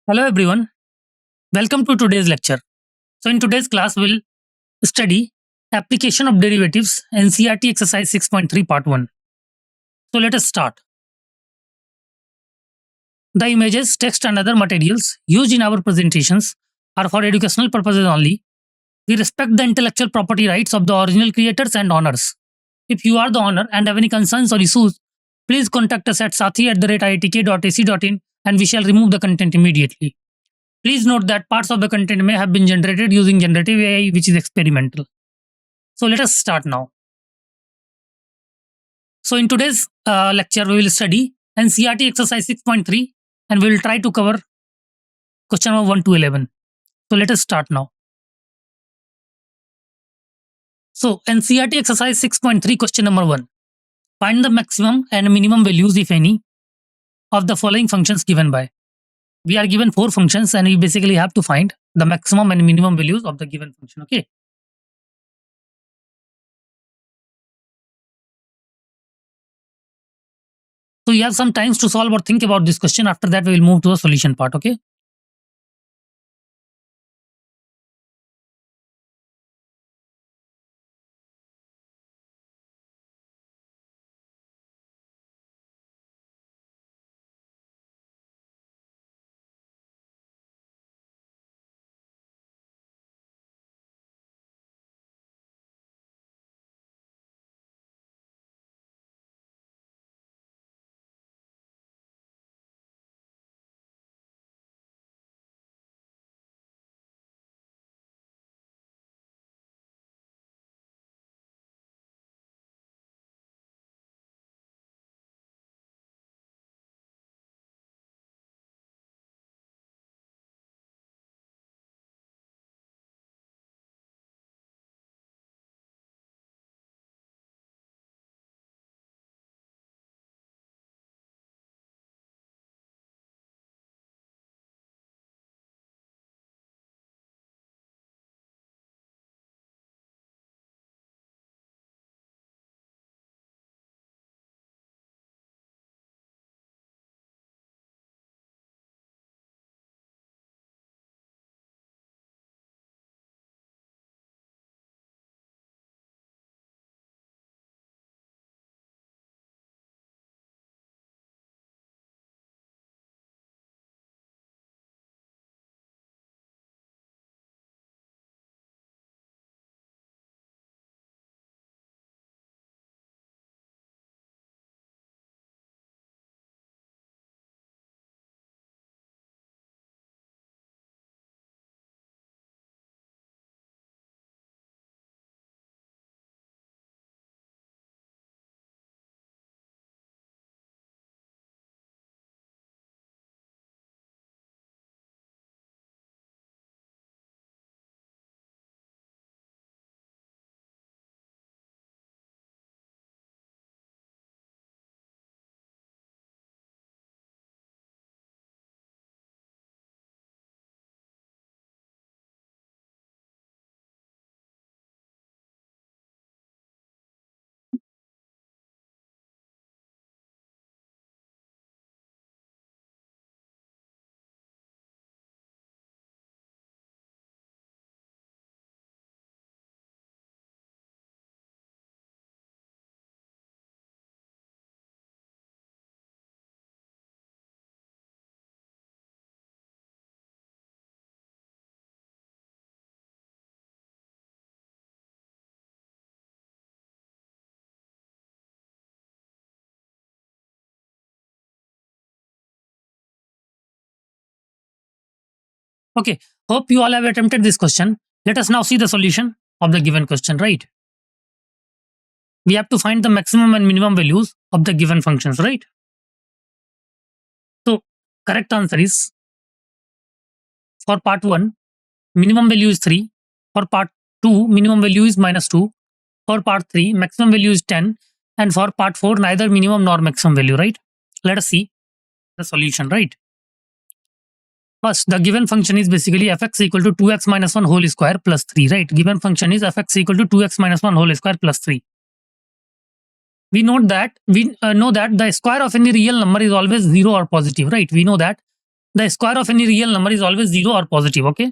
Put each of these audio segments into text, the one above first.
Hello everyone, welcome to today's lecture. So in today's class we'll study application of derivatives NCERT exercise 6.3 part 1. So let us start. The images, text and other materials used in our presentations are for educational purposes only. We respect the intellectual property rights of the original creators and owners. If you are the owner and have any concerns or issues, please contact us at sathi@iitk.ac.in and we shall remove the content immediately. Please note that parts of the content may have been generated using generative AI, which is experimental. So let us start now. So in today's lecture, we will study NCERT exercise 6.3 and we will try to cover question number 1 to 11. So let us start now. So NCERT exercise 6.3 question number 1. Find the maximum and minimum values, if any, of the following functions given by. We are given 4 functions and we basically have to find the maximum and minimum values of the given function. Okay. So you have some times to solve or think about this question. After that, we will move to the solution part. Okay. Okay. Hope you all have attempted this question. Let us now see the solution of the given question, right? We have to find the maximum and minimum values of the given functions, right? So correct answer is for part 1, minimum value is 3. For part 2, minimum value is -2. For part 3, maximum value is 10. And for part 4, neither minimum nor maximum value, right? Let us see the solution, right? First, the given function is basically fx equal to 2x minus 1 whole square plus 3, right? Given function is fx equal to 2x minus 1 whole square plus 3. We know that the square of any real number is always 0 or positive, right? We know that the square of any real number is always 0 or positive, okay?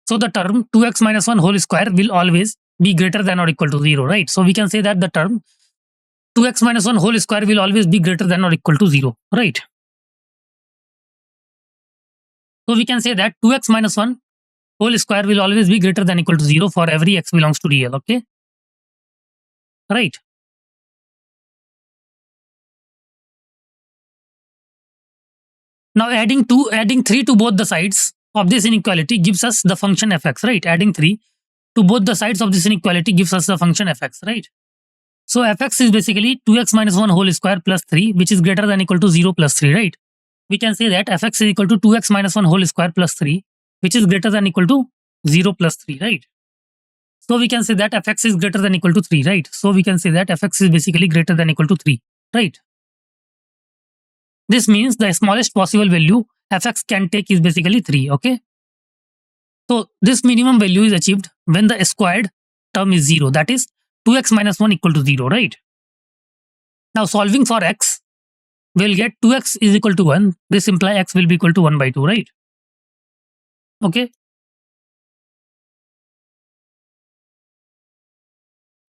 So the term 2x minus 1 whole square will always be greater than or equal to 0, right? So we can say that the term 2x minus 1 whole square will always be greater than or equal to 0, right? So we can say that 2x minus 1 whole square will always be greater than or equal to 0 for every x belongs to real, okay? Right. Now adding 3 to both the sides of this inequality gives us the function fx, right? Adding 3 to both the sides of this inequality gives us the function fx, right? So fx is basically 2x minus 1 whole square plus 3, which is greater than or equal to 0 plus 3, right? We can say that fx is equal to 2x minus 1 whole square plus 3, which is greater than or equal to 0 plus 3, right? So we can say that fx is greater than or equal to 3, right? So we can say that fx is basically greater than or equal to 3, right? This means the smallest possible value fx can take is basically 3, okay? So this minimum value is achieved when the squared term is 0, that is 2x minus 1 equal to 0, right? Now solving for x, we'll get 2x is equal to 1. This implies x will be equal to 1 by 2, right? Okay.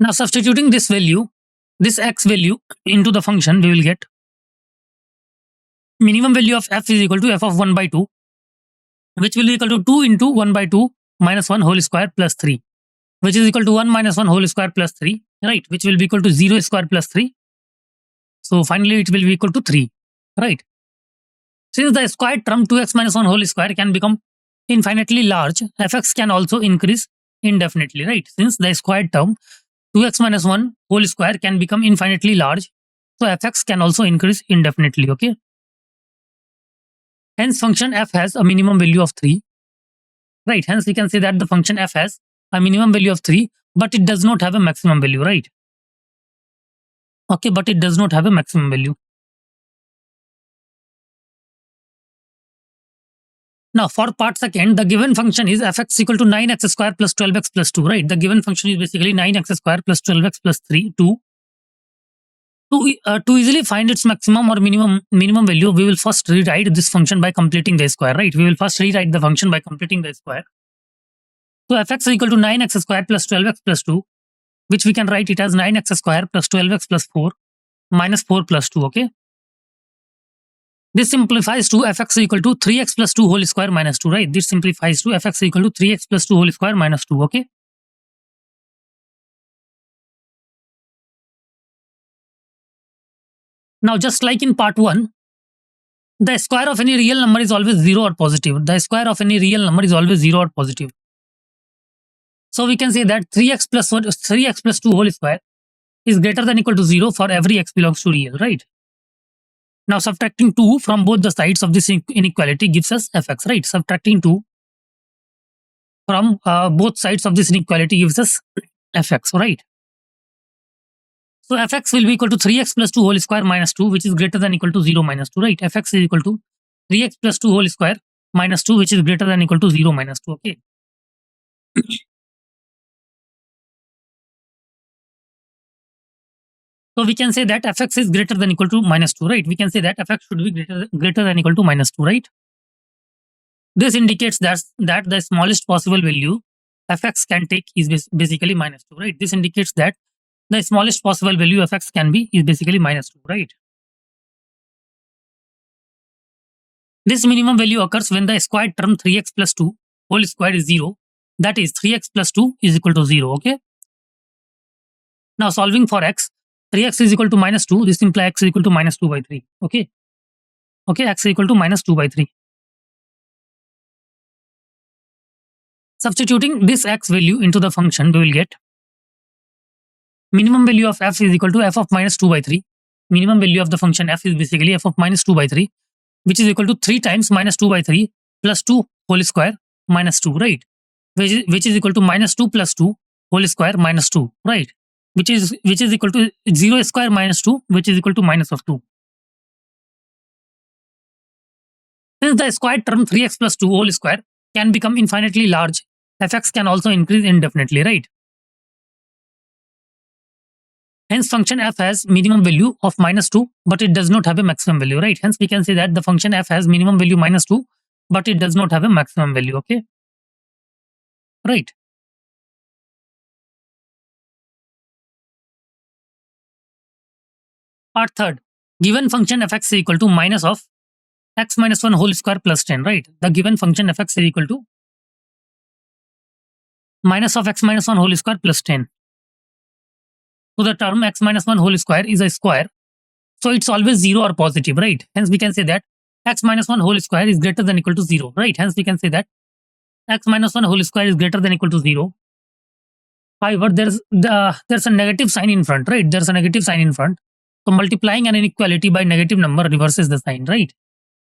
Now substituting this value, this x value into the function, we will get minimum value of f is equal to f of 1 by 2, which will be equal to 2 into 1 by 2 minus 1 whole square plus 3, which is equal to 1 minus 1 whole square plus 3, right? Which will be equal to 0 square plus 3. So finally it will be equal to 3, right? Since the squared term 2x minus 1 whole square can become infinitely large, fx can also increase indefinitely, right? Since the squared term 2x minus 1 whole square can become infinitely large, so fx can also increase indefinitely, okay? Hence function f has a minimum value of 3, right? Hence we can say that the function f has a minimum value of 3, but it does not have a maximum value, right? Okay, but it does not have a maximum value. Now for part second, the given function is fx equal to 9x square plus 12x plus 2, right? The given function is basically 9x square plus 12x plus 3, 2. To easily find its maximum or minimum value, we will first rewrite this function by completing the square, right? We will first rewrite the function by completing the square. So fx is equal to 9x square plus 12x plus 2, which we can write it as 9x square plus 12x plus 4 minus 4 plus 2, okay? This simplifies to fx equal to 3x plus 2 whole square minus 2, right? This simplifies to fx equal to 3x plus 2 whole square minus 2, okay? Now just like in part 1, the square of any real number is always 0 or positive. The square of any real number is always 0 or positive. So we can say that 3x plus 2 whole square is greater than or equal to 0 for every x belongs to real, right? Now subtracting 2 from both the sides of this inequality gives us fx, right? Subtracting 2 from both sides of this inequality gives us fx, right? So fx will be equal to 3x plus 2 whole square minus 2, which is greater than or equal to 0 minus 2, right? Fx is equal to 3x plus 2 whole square minus 2, which is greater than or equal to 0 minus 2, okay? So we can say that fx is greater than or equal to minus 2, right? We can say that fx should be greater than or equal to minus 2, right? This indicates that the smallest possible value fx can take is basically minus 2, right? This indicates that the smallest possible value fx can be is basically minus 2, right? This minimum value occurs when the squared term 3x plus 2 whole square is 0. That is 3x plus 2 is equal to 0, okay? Now solving for x, 3x is equal to minus 2. This implies x is equal to minus 2 by 3, okay? Okay, x is equal to minus 2 by 3. Substituting this x value into the function, we will get minimum value of f is equal to f of minus 2 by 3. Minimum value of the function f is basically f of minus 2 by 3, which is equal to 3 times minus 2 by 3 plus 2 whole square minus 2, right? Which is equal to minus 2 plus 2 whole square minus 2, right? Which is equal to 0 square minus 2, which is equal to minus of 2. Since the squared term 3x plus 2 whole square can become infinitely large, fx can also increase indefinitely, right? Hence, function f has minimum value of -2, but it does not have a maximum value, right? Hence, we can say that the function f has minimum value -2, but it does not have a maximum value, okay? Right. Part third, given function fx is equal to minus of x minus 1 whole square plus 10, right? The given function fx is equal to minus of x minus 1 whole square plus 10. So the term x minus 1 whole square is a square. So it's always 0 or positive, right? Hence we can say that x minus 1 whole square is greater than equal to 0, right? Hence we can say that x minus 1 whole square is greater than equal to 0. However, there's a negative sign in front, right? There's a negative sign in front. So multiplying an inequality by negative number reverses the sign, right?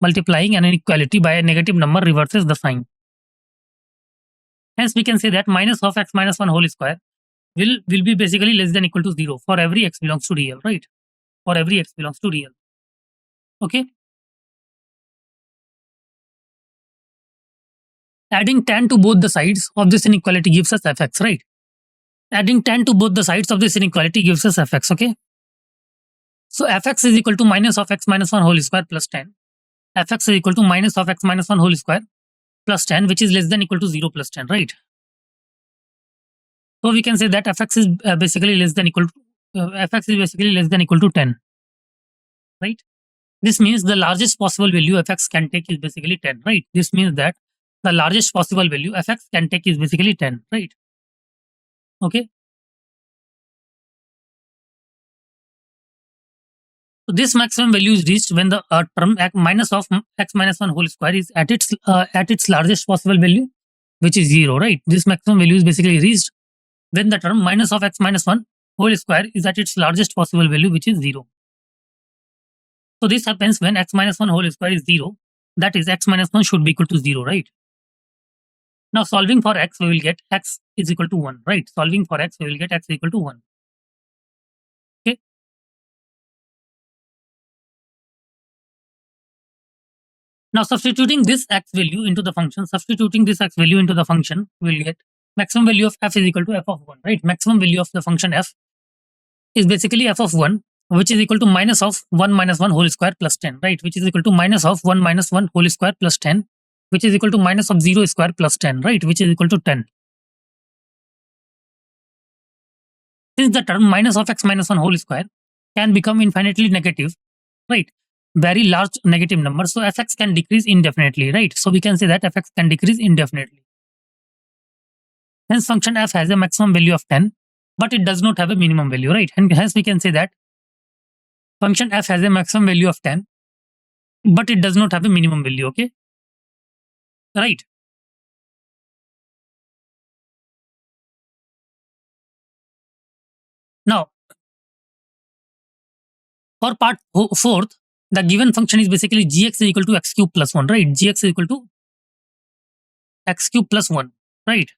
Multiplying an inequality by a negative number reverses the sign. Hence we can say that minus of x minus 1 whole square will be basically less than equal to 0 for every x belongs to real, right? For every x belongs to real. Okay. Adding tan to both the sides of this inequality gives us fx, right? Adding tan to both the sides of this inequality gives us fx, okay? So fx is equal to minus of x minus 1 whole square plus 10. Fx is equal to minus of x minus 1 whole square plus 10, which is less than equal to 0 plus 10, right? So we can say that fx is basically less than equal to fx is basically less than equal to 10, right? This means the largest possible value fx can take is basically 10, right? This means that the largest possible value fx can take is basically 10, right? Okay. So this maximum value is reached when the term minus of x minus 1 whole square is at its largest possible value, which is 0, right? This maximum value is basically reached when the term minus of x minus 1 whole square is at its largest possible value, which is 0. So this happens when x minus 1 whole square is 0. That is, x minus 1 should be equal to 0, right? Now solving for x, we will get x is equal to 1, right? Solving for x, we will get x equal to 1. Okay. Now substituting this x value into the function, we will get maximum value of f is equal to f of 1, right? Maximum value of the function f is basically f of 1, which is equal to minus of 1 minus 1 whole square plus 10, right? Which is equal to minus of 1 minus 1 whole square plus 10, which is equal to minus of 0 square plus 10, right? Which is equal to 10. Since the term minus of x minus 1 whole square can become infinitely negative, right? Very large negative number. So fx can decrease indefinitely, right? So we can say that fx can decrease indefinitely. Hence function f has a maximum value of 10, but it does not have a minimum value, right? And hence we can say that function f has a maximum value of 10, but it does not have a minimum value, okay? Right. Now, for part fourth, the given function is basically gx is equal to x cube plus 1, right? Gx is equal to x cube plus 1, right?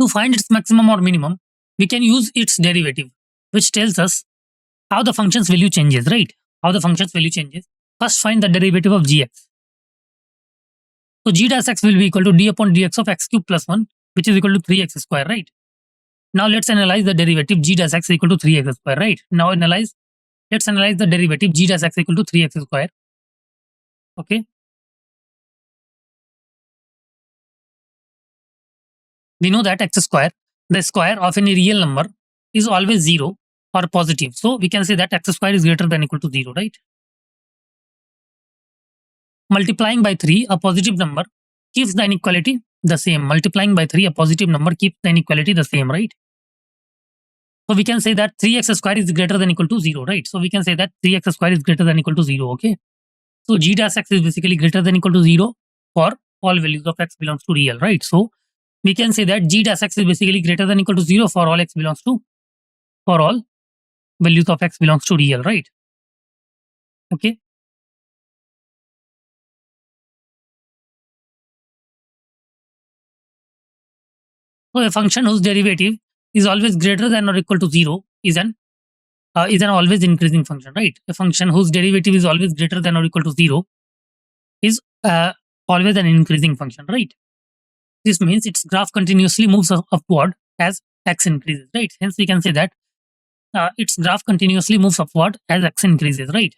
To find its maximum or minimum, we can use its derivative, which tells us how the function's value changes, right? How the function's value changes. First, find the derivative of gx. So g dash x will be equal to d upon dx of x cube plus 1, which is equal to 3x square, right? Now let's analyze the derivative g dash x equal to 3x square, right? Let's analyze the derivative g dash x equal to 3x square. Okay. We know that x square, the square of any real number, is always 0 or positive. So we can say that x square is greater than equal to 0, right? Multiplying by 3, a positive number, keeps the inequality the same. Multiplying by 3, a positive number keeps the inequality the same, right? So we can say that 3x square is greater than equal to 0, right? So we can say that 3x square is greater than equal to 0, okay? So g dash x is basically greater than equal to 0 for all values of x belongs to real, right? So we can say that g dash x is basically greater than equal to 0 for all x belongs to, for all values of x belongs to real, right? Okay. So a function whose derivative is always greater than or equal to 0 is an always increasing function, right? A function whose derivative is always greater than or equal to 0 is always an increasing function, right? This means its graph continuously moves upward as x increases, right? Hence we can say that its graph continuously moves upward as x increases, right?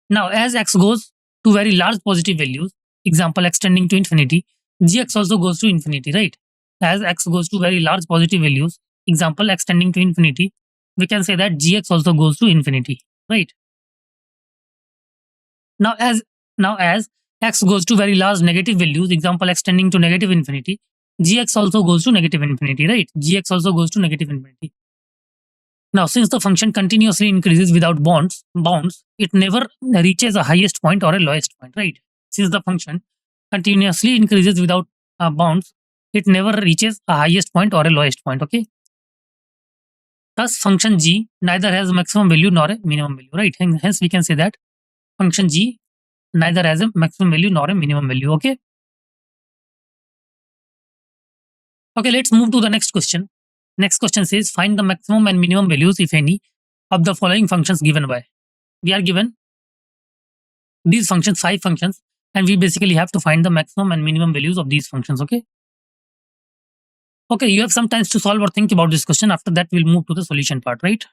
Now, as x goes to very large positive values, example x tending to infinity, gx also goes to infinity, right? As x goes to very large positive values, example x tending to infinity, we can say that gx also goes to infinity, right? Now, as x goes to very large negative values, example x tending to negative infinity, gx also goes to negative infinity, right? Gx also goes to negative infinity. Now, since the function continuously increases without bounds, it never reaches a highest point or a lowest point, right? Since the function continuously increases without bounds, it never reaches a highest point or a lowest point, okay? Thus, function g neither has a maximum value nor a minimum value, right? Hence, we can say that function g neither has a maximum value nor a minimum value, okay? Okay, let's move to the next question. Next question says, find the maximum and minimum values, if any, of the following functions given by. We are given these functions, 5 functions, and we basically have to find the maximum and minimum values of these functions, okay? Okay, you have some time to solve or think about this question. After that, we'll move to the solution part, right?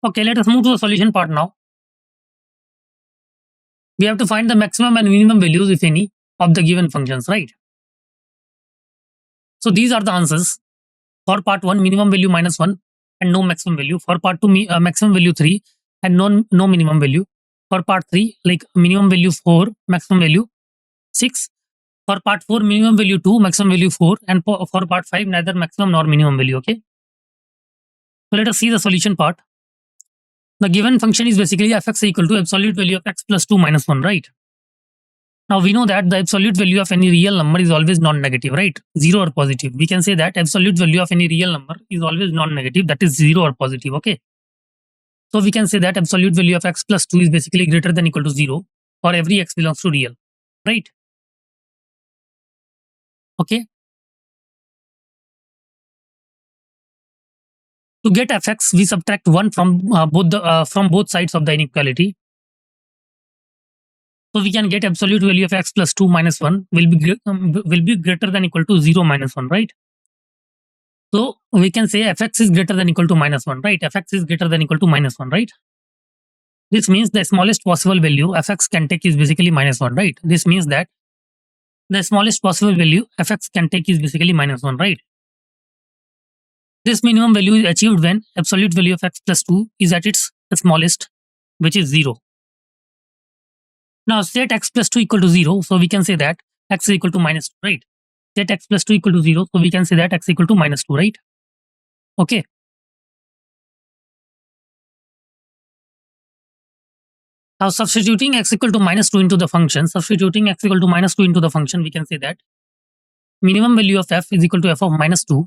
Okay, let us move to the solution part now. We have to find the maximum and minimum values, if any, of the given functions, right? So these are the answers. For part 1, minimum value -1 and no maximum value. For part 2, maximum value 3 and no minimum value. For part 3, like minimum value 4, maximum value 6. For part 4, minimum value 2, maximum value 4. And for part 5, neither maximum nor minimum value, okay? So let us see the solution part. The given function is basically fx equal to absolute value of x plus 2 minus 1, right? Now we know that the absolute value of any real number is always non-negative, right? 0 or positive. We can say that absolute value of any real number is always non-negative, that is 0 or positive, okay? So we can say that absolute value of x plus 2 is basically greater than equal to 0 for every x belongs to real, right? Okay. To get fx, we subtract 1 from both sides of the inequality. So we can get absolute value of x plus 2 minus 1 will be greater than equal to 0 minus 1, right? So we can say fx is greater than equal to minus 1, right? Fx is greater than equal to minus 1, right? This means the smallest possible value fx can take is basically minus 1, right? This means that the smallest possible value fx can take is basically minus 1, right? This minimum value is achieved when absolute value of x plus 2 is at its smallest, which is 0. Now set x plus 2 equal to 0, so we can say that x is equal to minus 2, right? Set x plus 2 equal to 0, so we can say that x equal to minus 2, right? Okay. Now substituting x equal to minus 2 into the function, we can say that minimum value of f is equal to f of minus 2.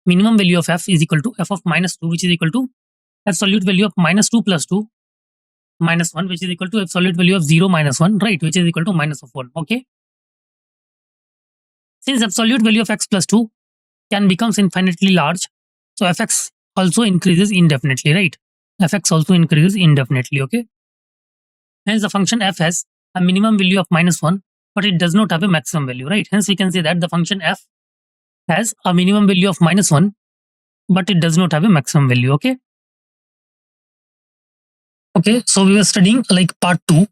Minimum value of f is equal to f of minus 2, which is equal to absolute value of minus 2 plus 2 minus 1, which is equal to absolute value of 0 minus 1, right? Which is equal to minus of 1, okay? Since absolute value of x plus 2 can becomes infinitely large, so fx also increases indefinitely, right? Fx also increases indefinitely, okay? Hence the function f has a minimum value of minus 1, but it does not have a maximum value, right? Hence we can say that the function f has a minimum value of minus 1, but it does not have a maximum value, okay? Okay, so we were studying like part 2.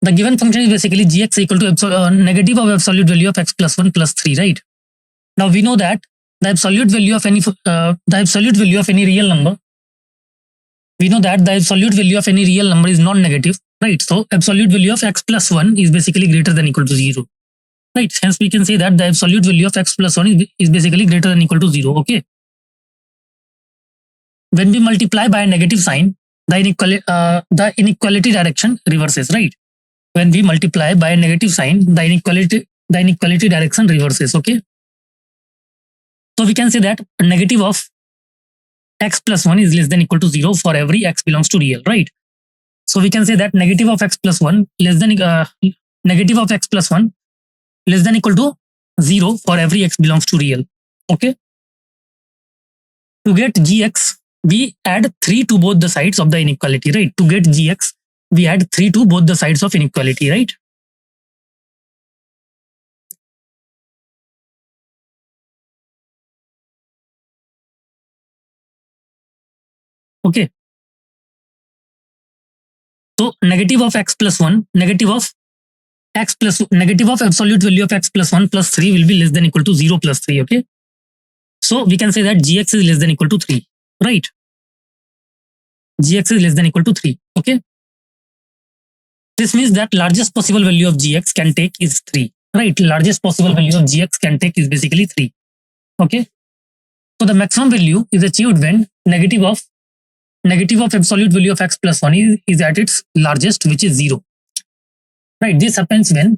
The given function is basically gx equal to negative of absolute value of x plus 1 plus 3, right? Now we know that the absolute value of any real number, we know that the absolute value of any real number is non-negative, right? So absolute value of x plus 1 is basically greater than equal to 0, right? Hence we can say that the absolute value of x plus 1 is basically greater than equal to 0, okay? When we multiply by a negative sign, the inequality direction reverses, right? When we multiply by a negative sign, the inequality direction reverses, okay? So we can say that negative of x plus 1 is less than equal to 0 for every x belongs to real, right? So we can say that negative of x plus 1 less than equal to 0 for every x belongs to real, okay? To get gx, we add 3 to both the sides of the inequality, right? To get gx, we add 3 to both the sides of inequality, right? Okay. So negative of x plus 1, negative of absolute value of x plus 1 plus 3 will be less than equal to 0 plus 3, okay? So we can say that gx is less than equal to 3, right? Gx is less than equal to 3, okay? This means that largest possible value of gx can take is 3, right? Largest possible value of gx can take is basically 3, okay? So the maximum value is achieved when negative of absolute value of x plus 1 is at its largest, which is 0, right? This happens when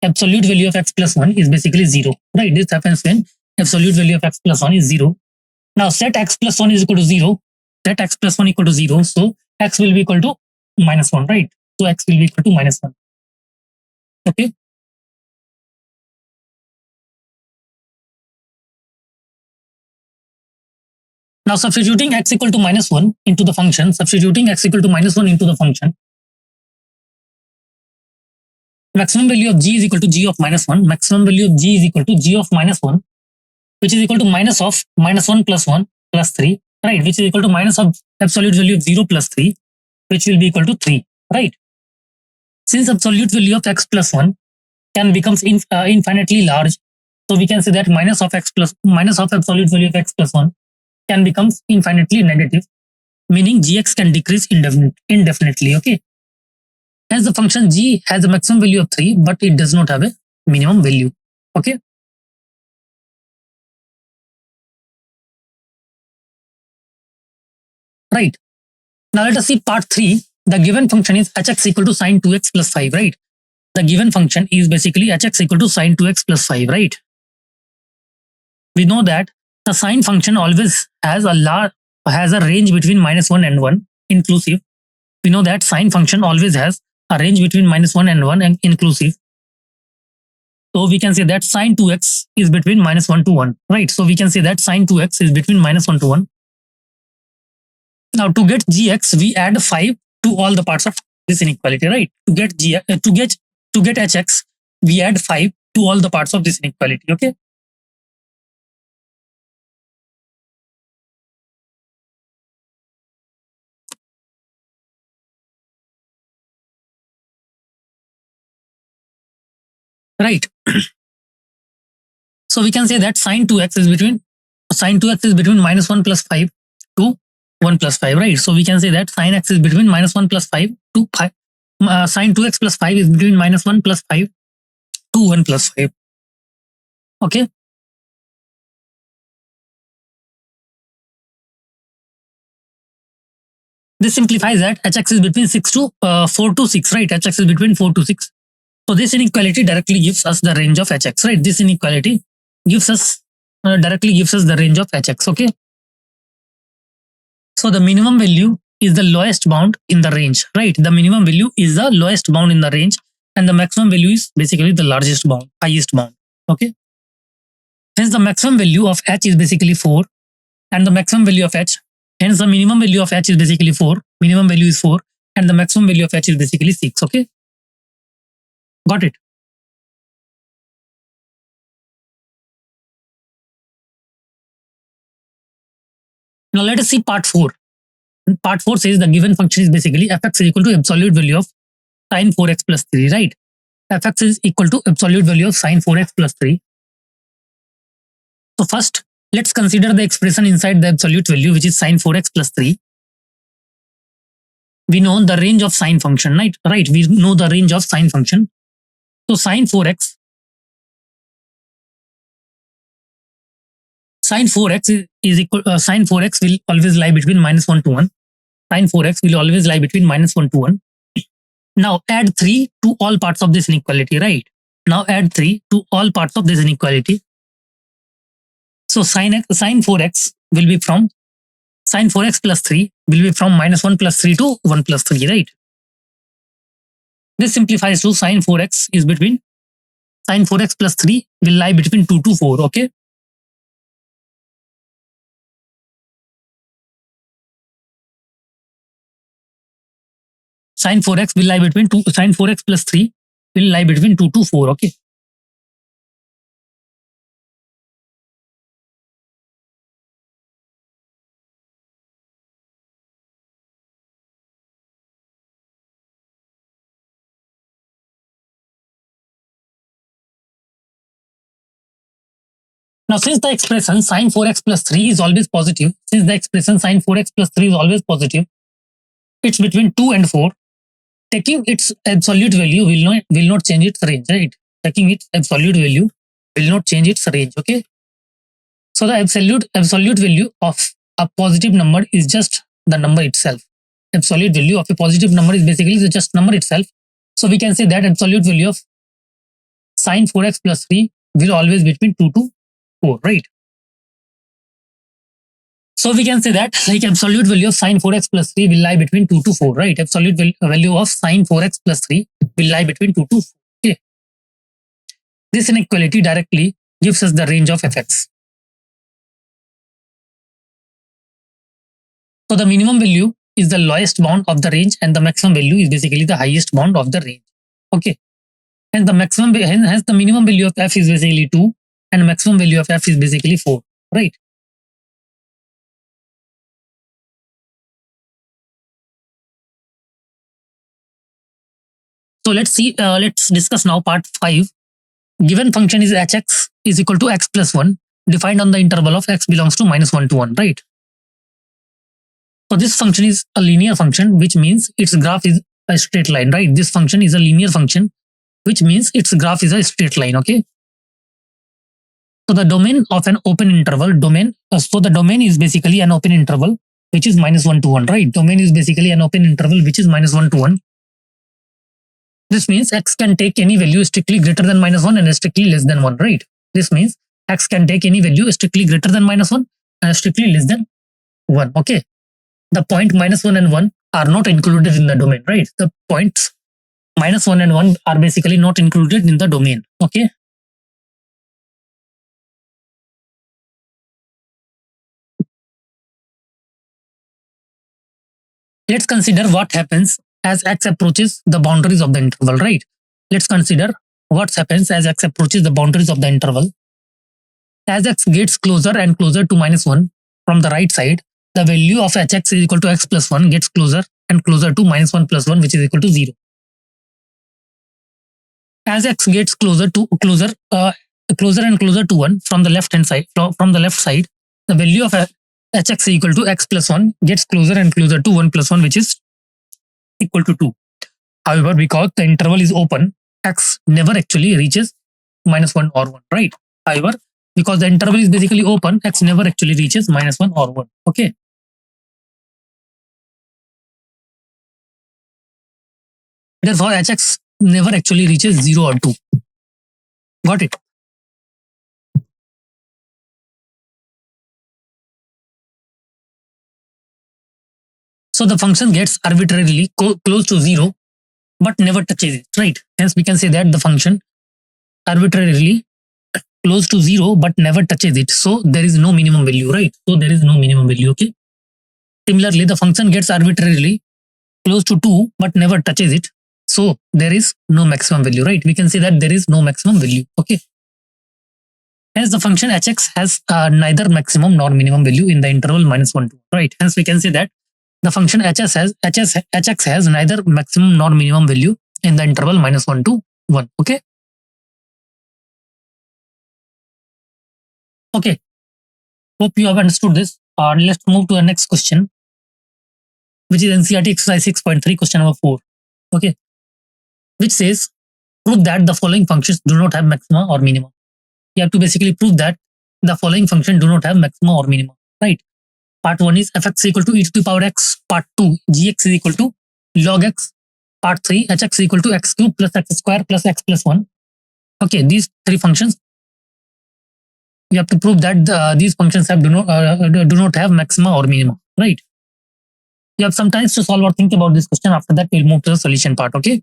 absolute value of x plus 1 is basically 0, right? This happens when absolute value of x plus 1 is 0. Now set x plus 1 is equal to 0. Set x plus 1 equal to 0. So x will be equal to minus 1, right? So x will be equal to minus 1. Okay. Now substituting x equal to minus 1 into the function, maximum value of g is equal to g of minus 1. Maximum value of g is equal to g of minus 1, which is equal to minus of minus 1 plus 1 plus 3, right? Which is equal to minus of absolute value of 0 plus 3, which will be equal to 3, right? Since absolute value of x plus 1 can becomes infinitely large, so we can say that minus of absolute value of x plus 1 can becomes infinitely negative, meaning gx can decrease indefinitely, okay? Hence the function g has a maximum value of 3, but it does not have a minimum value, okay? Right. Now let us see part 3. The given function is hx equal to sine 2x plus 5, right? The given function is basically hx equal to sine 2x plus 5, right? We know that the sine function always has a has a range between -1 and 1 inclusive. We know that sine function always has a range between -1 and 1 and inclusive. So we can say that sine 2x is between -1 to 1, right? So we can say that sine 2x is between -1 to 1. Now to get gx, we add 5 to all the parts of this inequality, right? To get hx, we add 5 to all the parts of this inequality, okay? Right. So we can say that sine 2x is between -1 plus 5 to 1 plus 5, right? So we can say that sine x is between -1 plus 5 to 5. Sine 2x plus 5 is between -1 plus 5 to 1 plus 5. Okay. This simplifies that hx is between 4 to 6, right? Hx is between 4 to 6. So this inequality directly gives us the range of hx, right? This inequality directly gives us the range of hx, okay? So the minimum value is the lowest bound in the range, right? The minimum value is the lowest bound in the range, and the maximum value is basically the largest bound, highest bound, okay? Hence the maximum value of h is basically 4, and the maximum value of h, hence the minimum value of h is basically 4, minimum value is 4, and the maximum value of h is basically 6, okay? Got it? Now let us see part 4. Part 4 says the given function is basically fx is equal to absolute value of sine 4x plus 3, right? Fx is equal to absolute value of sine 4x plus 3. So first, let's consider the expression inside the absolute value, which is sine 4x plus 3. We know the range of sine function, right? Right, we know the range of sine function. So sine 4x is equal, sine 4x will always lie between -1 to 1. Sine 4x will always lie between -1 to 1. Now add 3 to all parts of this inequality, right? Now add 3 to all parts of this inequality. So sine 4x will be from sine 4x plus 3 will be from -1 plus 3 to 1 plus 3, right? This simplifies to sine 4x is between sine 4x plus 3 will lie between 2 to 4, okay? Sine 4x will lie between sine 4x plus 3 will lie between 2 to 4, okay? Now since the expression sine 4x plus 3 is always positive, it's between 2 and 4. Taking its absolute value will not change its range, right? Taking its absolute value will not change its range, okay? So the absolute value of a positive number is just the number itself. Absolute value of a positive number is basically just number itself. So we can say that absolute value of sine 4x plus 3 will always between 2 to 4, right? So we can say that like absolute value of sine 4x plus 3 will lie between 2 to 4, right? Absolute value of sine 4x plus 3 will lie between 2 to 4. Okay. This inequality directly gives us the range of fx. So the minimum value is the lowest bound of the range, and the maximum value is basically the highest bound of the range. Okay. And the minimum value of f is basically 2, and maximum value of f is basically 4, right? So let's discuss now part 5. Given function is hx is equal to x plus 1 defined on the interval of x belongs to -1 to 1, right? So this function is a linear function, which means its graph is a straight line, right? This function is a linear function, which means its graph is a straight line, okay? So the domain of an open interval, so the domain is basically an open interval, which is -1 to 1, right? Domain is basically an open interval, which is -1 to 1. This means x can take any value strictly greater than -1 and strictly less than 1, right? This means x can take any value strictly greater than -1 and strictly less than 1. Okay. The point -1 and 1 are not included in the domain, right? The points -1 and 1 are basically not included in the domain. Okay. Let's consider what happens as x approaches the boundaries of the interval, right? Let's consider what happens as x approaches the boundaries of the interval. As x gets closer and closer to -1 from the right side, the value of hx is equal to x plus 1 gets closer and closer to -1 plus 1, which is equal to 0. As x gets closer and closer to 1 from the left hand side, from the left side, the value of hx is equal to x plus 1 gets closer and closer to 1 plus 1, which is equal to 2. However, because the interval is open, x never actually reaches -1 or 1, right? However, because the interval is basically open, x never actually reaches -1 or 1. Okay. Therefore, hx never actually reaches 0 or 2. Got it? So the function gets arbitrarily close to 0 but never touches it, right? Hence, we can say that the function arbitrarily close to 0 but never touches it. So there is no minimum value, right? So there is no minimum value. Okay. Similarly, the function gets arbitrarily close to 2 but never touches it. So there is no maximum value, right? We can say that there is no maximum value. Okay. Hence, the function hx has neither maximum nor minimum value in the interval -1 to 2, right? Hence, we can say that the function hx has neither maximum nor minimum value in the interval -1 to 1. Okay. Okay. Hope you have understood this. Let's move to the next question, which is NCERT exercise 6.3, question number 4. Okay. Which says, prove that the following functions do not have maxima or minima. You have to basically prove that the following function do not have maxima or minima, right? Part 1 is fx equal to e to the power x. Part 2, gx is equal to log x. Part 3, hx is equal to x cube plus x square plus x plus 1. Okay, these three functions, you have to prove that these functions do not have maxima or minima, right? You have some time to solve or think about this question. After that, we'll move to the solution part. Okay.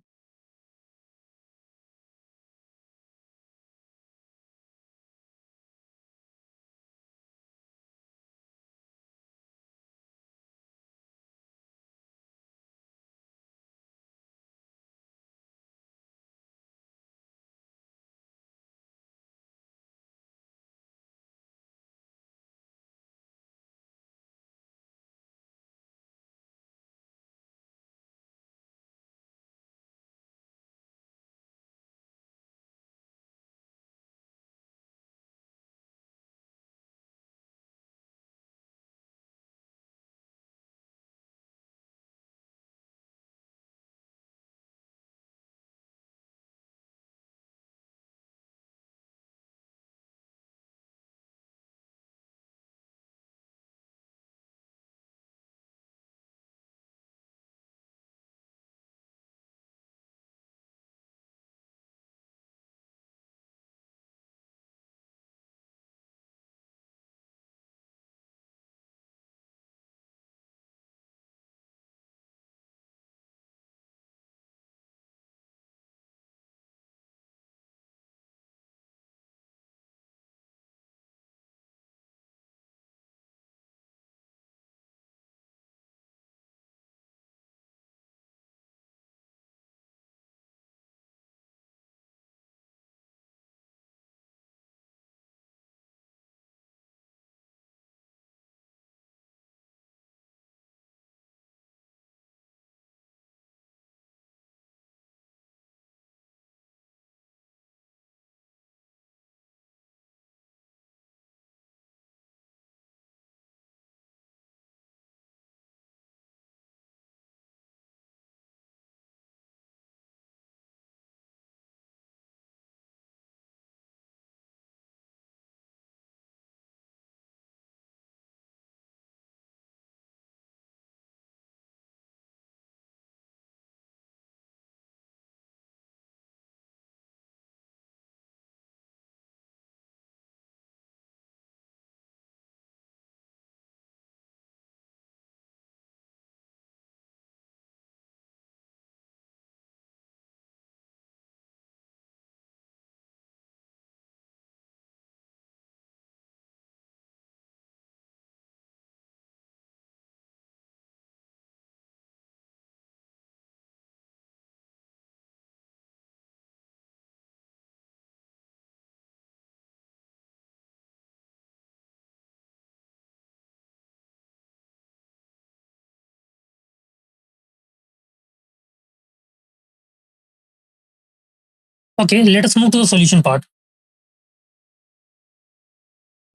Okay, let us move to the solution part.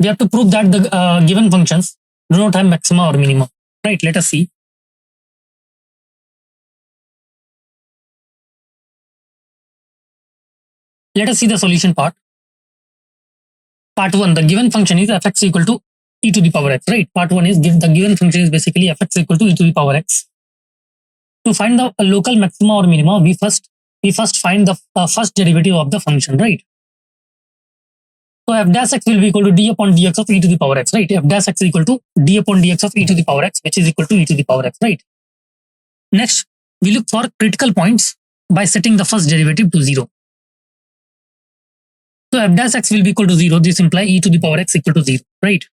We have to prove that the given functions do not have maxima or minima. Right, let us see. Let us see the solution part. Part 1, the given function is fx equal to e to the power x, right? Part 1 is the given function is basically fx equal to e to the power x. To find the local maxima or minima, we first find the first derivative of the function, right? So f dash x will be equal to d upon dx of e to the power x, right? F dash x is equal to d upon dx of e to the power x, which is equal to e to the power x, right? Next, we look for critical points by setting the first derivative to 0. So f dash x will be equal to 0. This implies e to the power x equal to 0, right?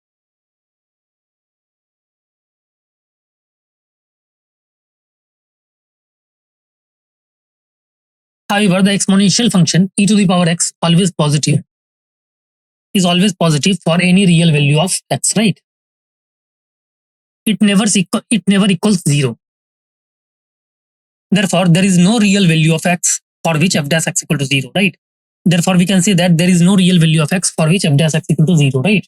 However, the exponential function e to the power x always positive is always positive for any real value of x, right? It never equals 0. Therefore, there is no real value of x for which f dash x equal to 0, right? Therefore, we can say that there is no real value of x for which f dash x equal to 0, right?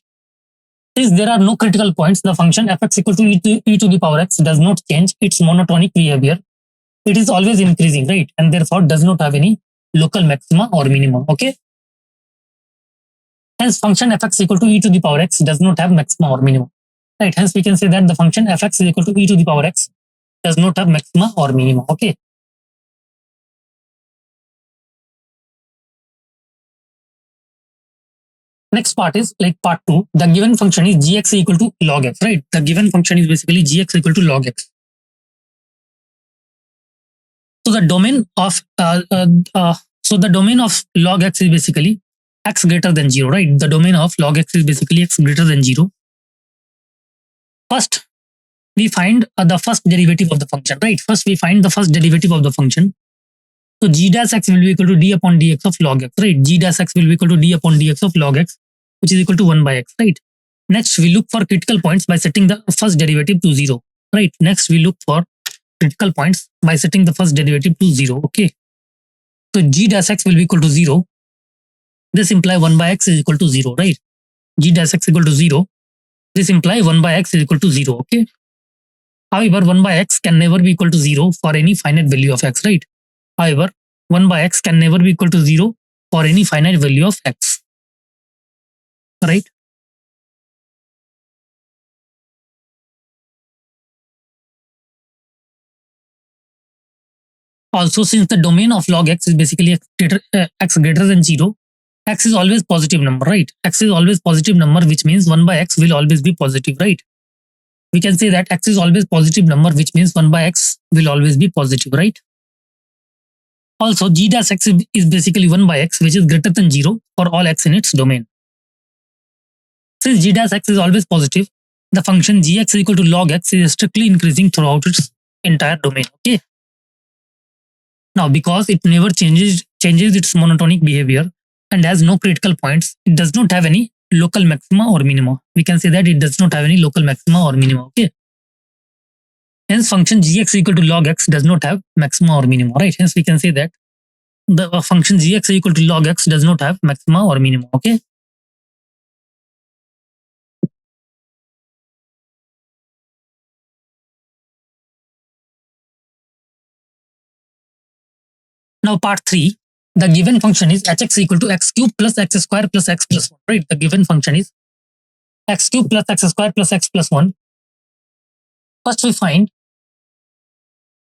Since there are no critical points, the function fx equal to e to the power x does not change its monotonic behavior. It is always increasing, right? And therefore does not have any local maxima or minimum, okay? Hence, function fx equal to e to the power x does not have maxima or minimum, right? Hence, we can say that the function fx is equal to e to the power x does not have maxima or minimum, okay? Next part is like part 2. The given function is gx equal to log x, right? The given function is basically gx equal to log x. So the domain of log x is basically x greater than 0, right? The domain of log x is basically x greater than 0. First, we find the first derivative of the function, right? First, we find the first derivative of the function. So g dash x will be equal to d upon dx of log x, right? G dash x will be equal to d upon dx of log x, which is equal to 1 by x, right? Next, we look for critical points by setting the first derivative to 0, right? Next, we look for critical points by setting the first derivative to 0, okay? So g dash x will be equal to 0. This implies 1 by x is equal to 0, right? G dash x equal to 0. This implies 1 by x is equal to 0, okay? However, 1 by x can never be equal to 0 for any finite value of x, right? However, 1 by x can never be equal to 0 for any finite value of x, right? Also, since the domain of log x is basically x greater than 0, x is always positive number, right? X is always positive number, which means 1 by x will always be positive, right? We can say that x is always positive number, which means 1 by x will always be positive, right? Also, g dash x is basically 1 by x, which is greater than 0 for all x in its domain. Since g dash x is always positive, the function gx is equal to log x is strictly increasing throughout its entire domain, okay? Now, because it never changes its monotonic behavior and has no critical points, it does not have any local maxima or minima. We can say that it does not have any local maxima or minima, okay? Hence, function gx equal to log x does not have maxima or minima, right? Hence, we can say that the function gx equal to log x does not have maxima or minima, okay? Now, part 3, the given function is hx equal to x cube plus x square plus x plus 1, right? The given function is x cube plus x square plus x plus 1. First, we find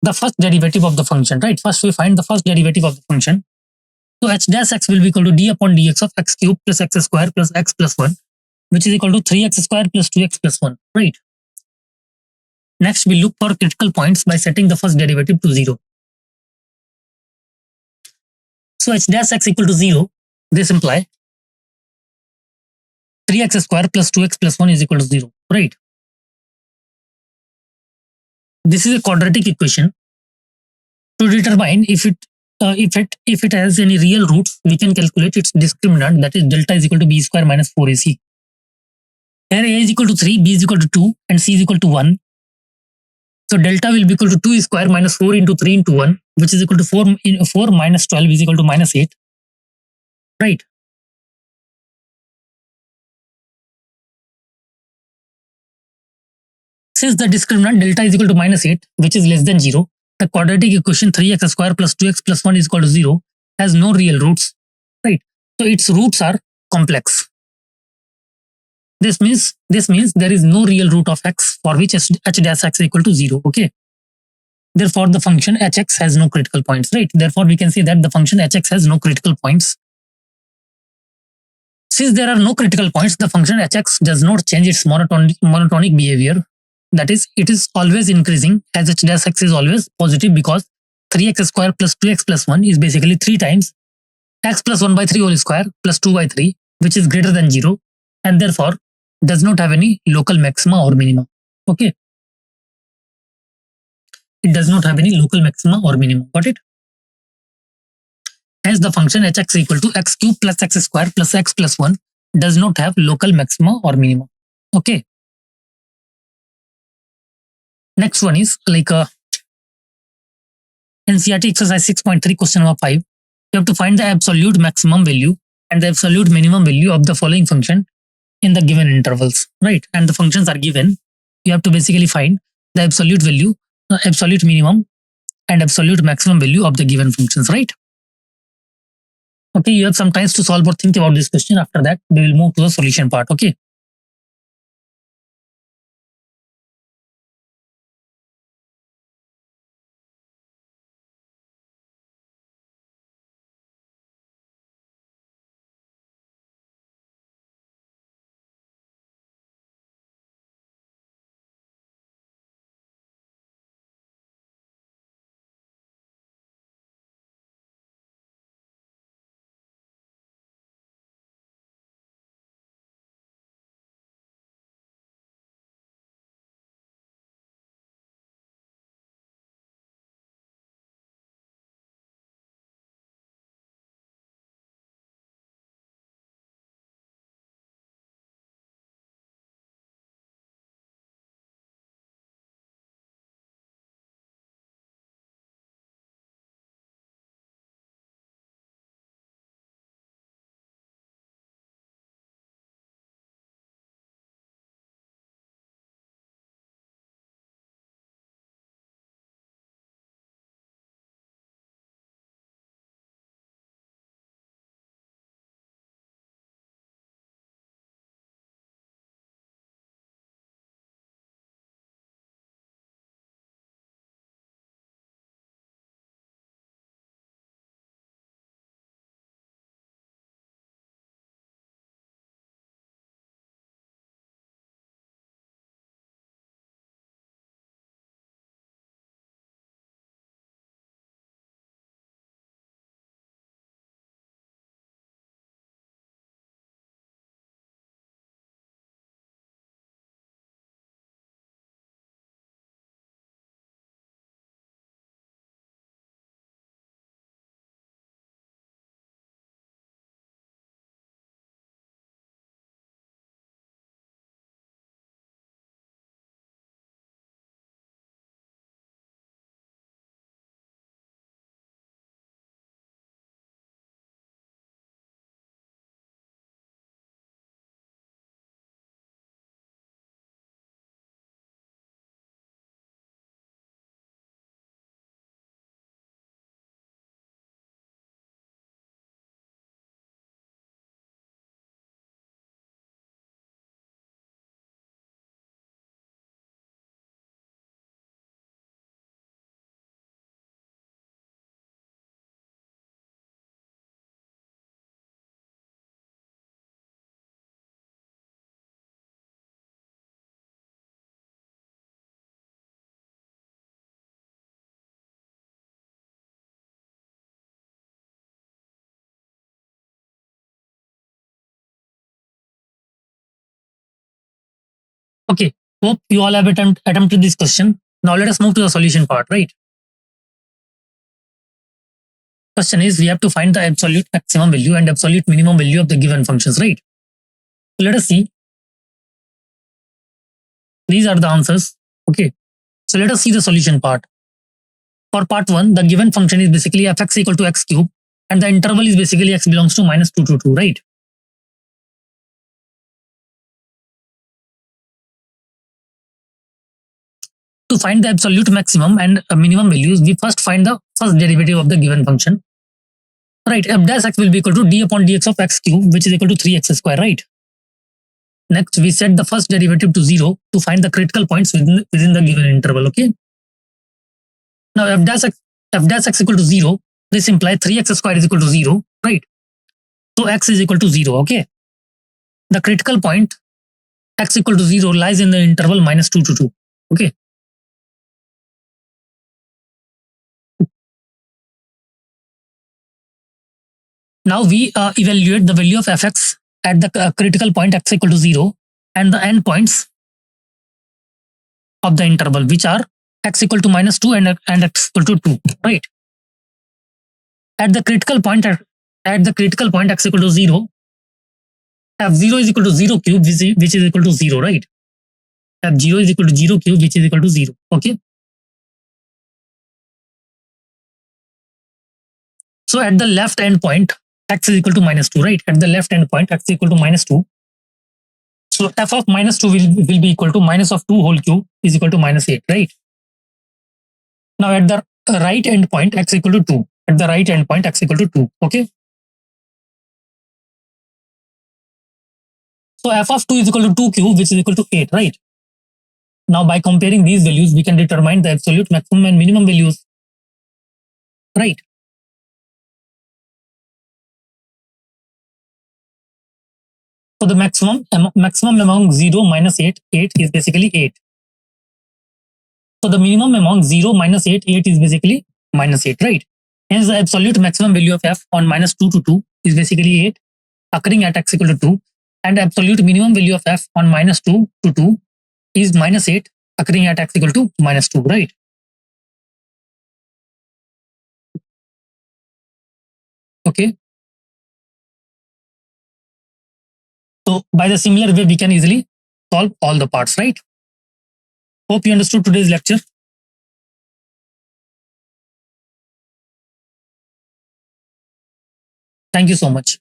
the first derivative of the function, right? First, we find the first derivative of the function. So h dash x will be equal to d upon dx of x cube plus x square plus x plus 1, which is equal to 3x square plus 2x plus 1, right? Next, we look for critical points by setting the first derivative to 0. So h dash x equal to 0, this implies 3x square plus 2x plus 1 is equal to 0, right? This is a quadratic equation. To determine if it has any real roots, we can calculate its discriminant, that is delta is equal to b square minus 4ac. Here a is equal to 3, b is equal to 2, and c is equal to 1. So delta will be equal to 2 square minus 4 into 3 into 1, which is equal to 4 minus 12 is equal to minus 8. right? Since the discriminant delta is equal to -8, which is less than 0, the quadratic equation 3x square plus 2x plus 1 is equal to 0 has no real roots, right? So its roots are complex. This means there is no real root of x for which h dash x is equal to 0, okay? Therefore, the function hx has no critical points, right? Therefore, we can say that the function hx has no critical points. Since there are no critical points, the function hx does not change its monotonic behavior. That is, it is always increasing as h dash x is always positive, because 3x square plus 2x plus 1 is basically 3 times x plus 1 by 3 whole square plus 2 by 3, which is greater than 0, and therefore does not have any local maxima or minima. Okay. It does not have any local maxima or minima. Got it? Hence, the function hx equal to x cube plus x square plus x plus 1 does not have local maxima or minima. Okay. Next one is like NCERT exercise 6.3 question number 5. You have to find the absolute maximum value and the absolute minimum value of the following function in the given intervals, right? And the functions are given. You have to basically find the absolute value, absolute minimum and absolute maximum value of the given functions, right? Okay, you have some time to solve or think about this question. After that, we will move to the solution part. Okay. Okay. Hope you all have attempted this question. Now let us move to the solution part, right? Question is, we have to find the absolute maximum value and absolute minimum value of the given functions, right? So let us see. These are the answers. Okay. So let us see the solution part. For part 1, the given function is basically fx equal to x cube and the interval is basically x belongs to -2 to 2, right? To find the absolute maximum and minimum values, we first find the first derivative of the given function. Right, f dash x will be equal to d upon dx of x cube, which is equal to 3x square, right? Next, we set the first derivative to 0 to find the critical points within the given interval, okay? Now, f dash x equal to 0, this implies 3x square is equal to 0, right? So, x is equal to 0, okay? The critical point x equal to 0 lies in the interval -2 to 2, okay? Now, we evaluate the value of fx at the critical point x equal to 0 and the endpoints of the interval, which are x equal to -2 and x equal to 2, right? At the critical point x equal to 0, f0 is equal to 0 cube, which is equal to 0, right? f0 is equal to 0 cube, which is equal to 0, okay? So at the left end point, x is equal to -2, right? At the left end point, x is equal to -2. So f of -2 will be equal to minus of 2 whole cube is equal to -8, right? Now at the right end point, x equal to 2. At the right end point, x equal to 2, okay? So f of 2 is equal to 2 cube, which is equal to 8, right? Now by comparing these values, we can determine the absolute maximum and minimum values, right? So the maximum among 0 minus 8 is basically 8. So the minimum among 0 minus 8 is basically -8, right? Hence the absolute maximum value of f on -2 to 2 is basically 8, occurring at x equal to 2, and absolute minimum value of f on -2 to 2 is -8, occurring at x equal to -2, right? Okay. So by the similar way, we can easily solve all the parts, right? Hope you understood today's lecture. Thank you so much.